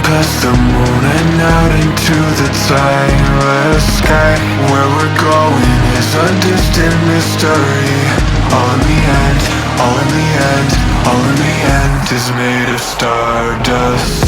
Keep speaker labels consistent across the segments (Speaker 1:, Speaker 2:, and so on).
Speaker 1: past the moon and out into the timeless sky. Where we're going is a distant mystery. All in the end, all in the end, all in the end is made of stardust.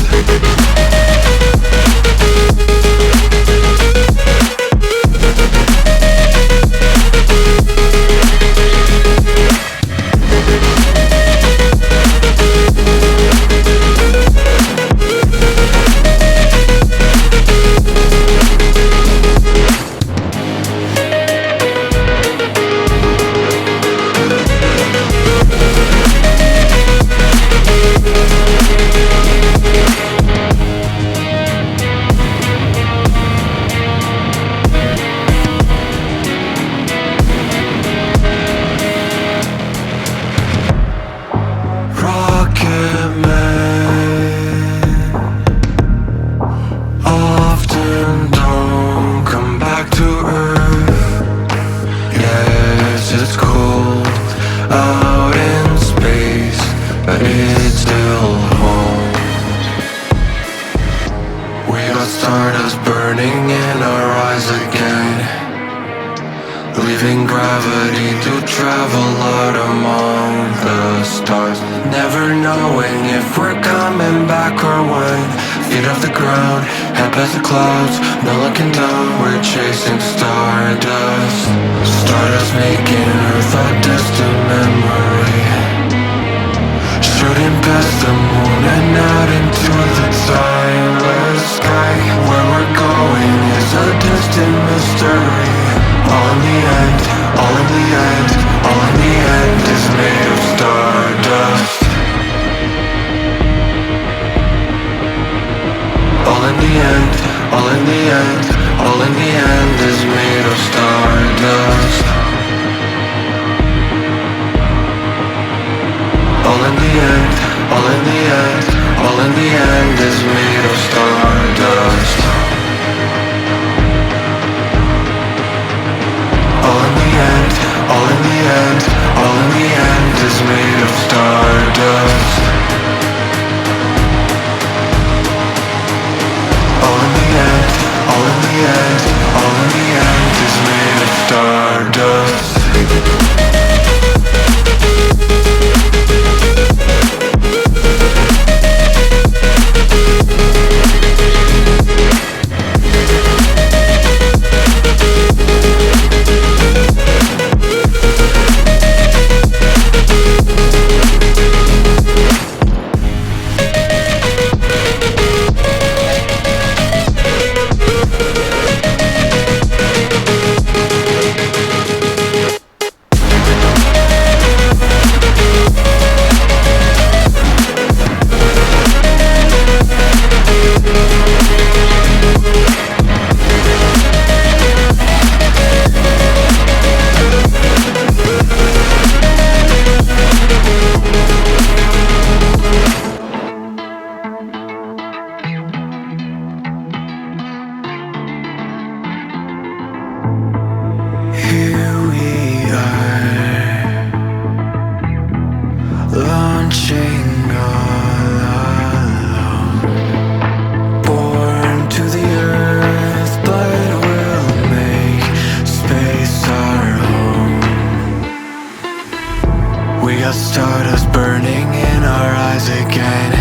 Speaker 1: Stardust burning in our eyes again, leaving gravity to travel out among the stars. Never knowing if we're coming back or when. Feet off the ground, head past the clouds, no looking down, we're chasing stardust. Stardust making Earth a distant memory, shooting past the moon and out into the timeless sky. Where we're going is a distant mystery. All in the end, all in the end, all in the end is made of stardust. All in the end, all in the end, all in the end is made of stardust. All in the end, all in the end, all in the end is made of stardust. All in the end, all in the end, all in the end is made of stardust. All in the end, all in the end, all in the end is made of stardust. Stardust burning in our eyes again,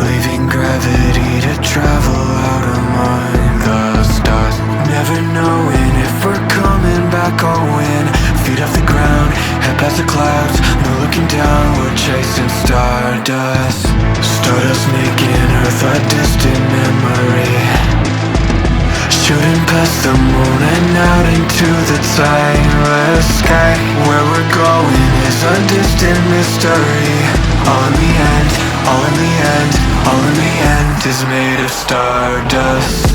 Speaker 1: leaving gravity to travel out among the stars. Never knowing if we're coming back or when. Feet off the ground, head past the clouds, no looking down, we're chasing stardust. Stardust making Earth a distant memory, shooting past the moon and out into the timeless sky. Where we're going is a distant mystery. All in the end, all in the end, all in the end is made of stardust.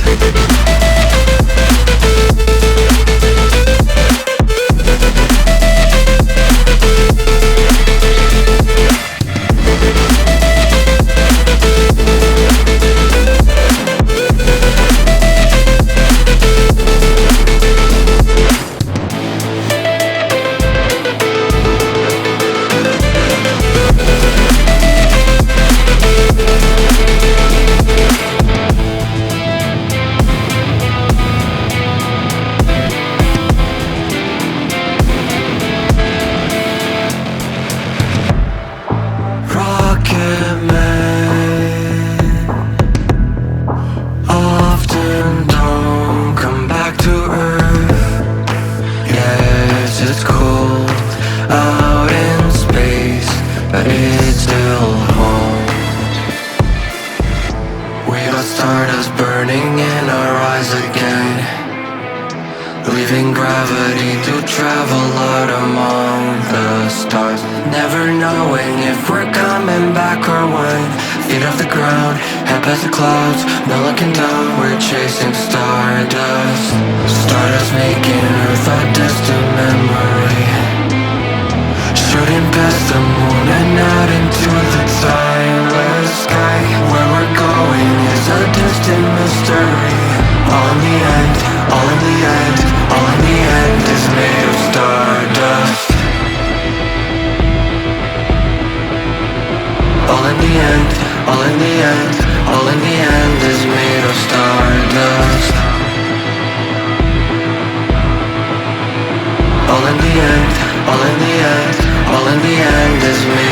Speaker 1: but it still holds. We got stardust burning in our eyes again, leaving gravity to travel out among the stars. Never knowing if we're coming back or when. Feet off the ground, head past the clouds, no looking down, we're chasing stardust. Stardust making Earth a distant memory, shooting past the moon and out into the timeless sky. Where we're going is a distant mystery. All in the end, all in the end, all in the end is made of stardust. All in the end, all in the end, all in the end is made of stardust. All in the end, all in the end, all in the end is made